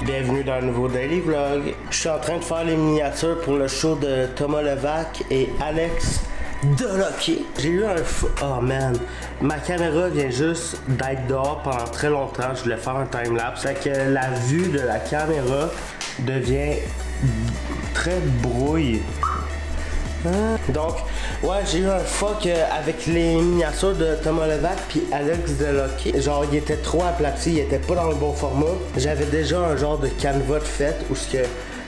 Bienvenue dans un nouveau Daily Vlog. Je suis en train de faire les miniatures pour le show de Thomas Levac et Alex Delocky. J'ai eu un oh man, ma caméra vient juste d'être dehors pendant très longtemps. Je voulais faire un timelapse. Fait que la vue de la caméra devient très brouille. Donc, ouais, j'ai eu un fuck avec les miniatures de Thomas Levac puis Alex Delocky. Genre, il était trop aplati, il était pas dans le bon format. J'avais déjà un genre de canevas de fête où ce que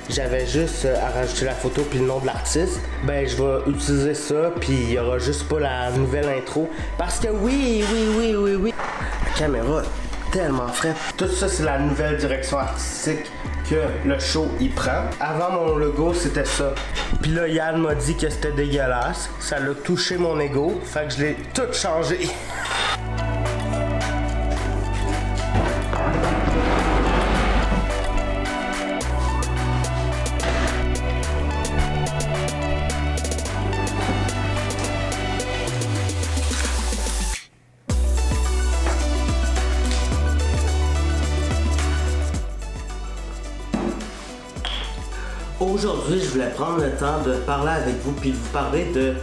j'avais juste à rajouter la photo puis le nom de l'artiste. Ben, je vais utiliser ça puis il y aura juste pas la nouvelle intro. Parce que oui. La caméra est tellement fraîche. Tout ça, c'est la nouvelle direction artistique que le show il prend. Avant mon logo c'était ça. Puis là Yann m'a dit que c'était dégueulasse. Ça l'a touché mon ego. Fait que je l'ai tout changé. Aujourd'hui, je voulais prendre le temps de parler avec vous puis de vous parler de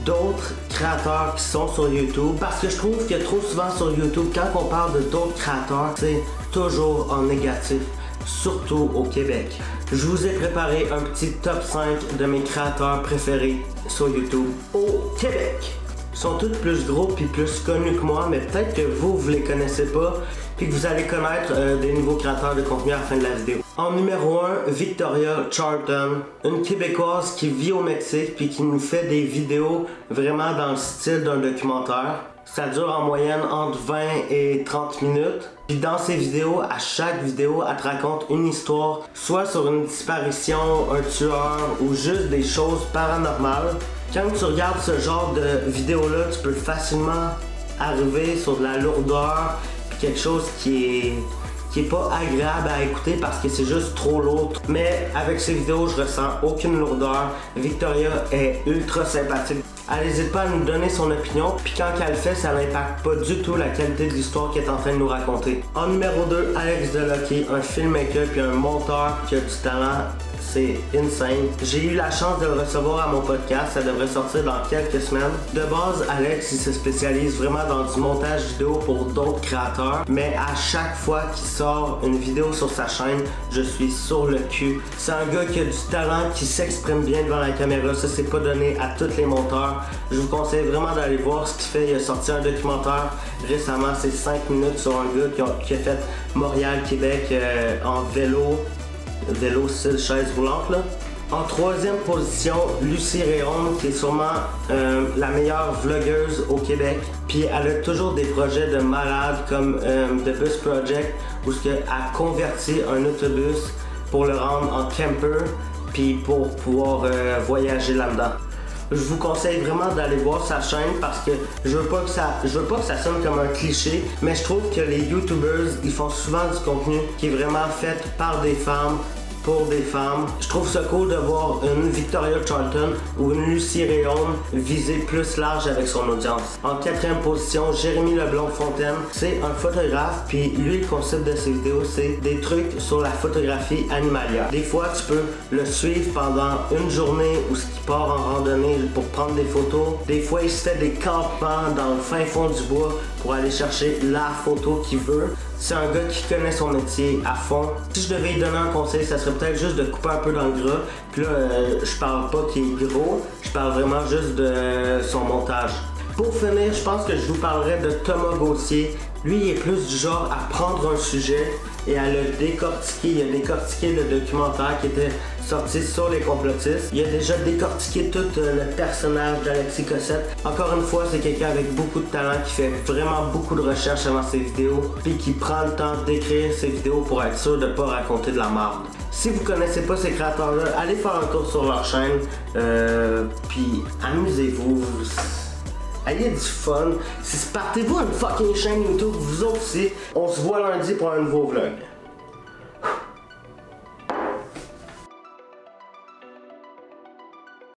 d'autres créateurs qui sont sur YouTube parce que je trouve que trop souvent sur YouTube, quand on parle de d'autres créateurs, c'est toujours en négatif, surtout au Québec. Je vous ai préparé un petit top 5 de mes créateurs préférés sur YouTube au Québec. Ils sont tous plus gros puis plus connus que moi, mais peut-être que vous les connaissez pas puis que vous allez connaître des nouveaux créateurs de contenu à la fin de la vidéo. En numéro 1, Victoria Charlton, une Québécoise qui vit au Mexique puis qui nous fait des vidéos vraiment dans le style d'un documentaire. Ça dure en moyenne entre 20 et 30 minutes. Puis dans ces vidéos, à chaque vidéo, elle te raconte une histoire, soit sur une disparition, un tueur ou juste des choses paranormales. Quand tu regardes ce genre de vidéo-là, tu peux facilement arriver sur de la lourdeur, puis quelque chose qui est pas agréable à écouter parce que c'est juste trop lourd. Mais avec ces vidéos, je ressens aucune lourdeur. Victoria est ultra sympathique. Elle n'hésite pas à nous donner son opinion, puis quand elle le fait, ça n'impacte pas du tout la qualité de l'histoire qu'elle est en train de nous raconter. En numéro 2, Alex Delocky, un filmmaker puis un monteur qui a du talent. C'est insane. J'ai eu la chance de le recevoir à mon podcast, ça devrait sortir dans quelques semaines. De base, Alex il se spécialise vraiment dans du montage vidéo pour d'autres créateurs, mais à chaque fois qu'il sort une vidéo sur sa chaîne, je suis sur le cul. C'est un gars qui a du talent, qui s'exprime bien devant la caméra, ça c'est pas donné à tous les monteurs. Je vous conseille vraiment d'aller voir ce qu'il fait. Il a sorti un documentaire récemment, c'est 5 minutes sur un gars qui a fait Montréal-Québec en vélo style chaise roulante là. En troisième position, Lucie Réaume, qui est sûrement la meilleure vlogueuse au Québec. Puis elle a toujours des projets de malade comme The Bus Project, où elle convertit un autobus pour le rendre en camper, puis pour pouvoir voyager là-dedans. Je vous conseille vraiment d'aller voir sa chaîne parce que je veux pas que ça sonne comme un cliché, mais je trouve que les YouTubers, ils font souvent du contenu qui est vraiment fait par des femmes, pour des femmes. Je trouve ça cool de voir une Victoria Charlton ou une Lucie Réaume viser plus large avec son audience. En quatrième position, Jérémy Leblond-Fontaine. C'est un photographe, puis lui, le concept de ses vidéos, c'est des trucs sur la photographie animalière. Des fois, tu peux le suivre pendant une journée où il part en randonnée pour prendre des photos. Des fois, il se fait des campements dans le fin fond du bois pour aller chercher la photo qu'il veut. C'est un gars qui connaît son métier à fond. Si je devais lui donner un conseil, ça serait peut-être juste de couper un peu dans le gras. Puis là, je parle pas qu'il est gros, je parle vraiment juste de son montage. Pour finir, je pense que je vous parlerai de Thomas Gauthier. Lui, il est plus du genre à prendre un sujet et à le décortiquer. Il a décortiqué le documentaire qui était sorti sur les complotistes. Il a déjà décortiqué tout le personnage d'Alexis Cossette. Encore une fois, c'est quelqu'un avec beaucoup de talent qui fait vraiment beaucoup de recherches avant ses vidéos puis qui prend le temps d'écrire ses vidéos pour être sûr de ne pas raconter de la merde. Si vous connaissez pas ces créateurs-là, allez faire un tour sur leur chaîne puis amusez-vous. ayez du fun. Partez-vous une fucking chaîne YouTube, vous aussi. On se voit lundi pour un nouveau vlog.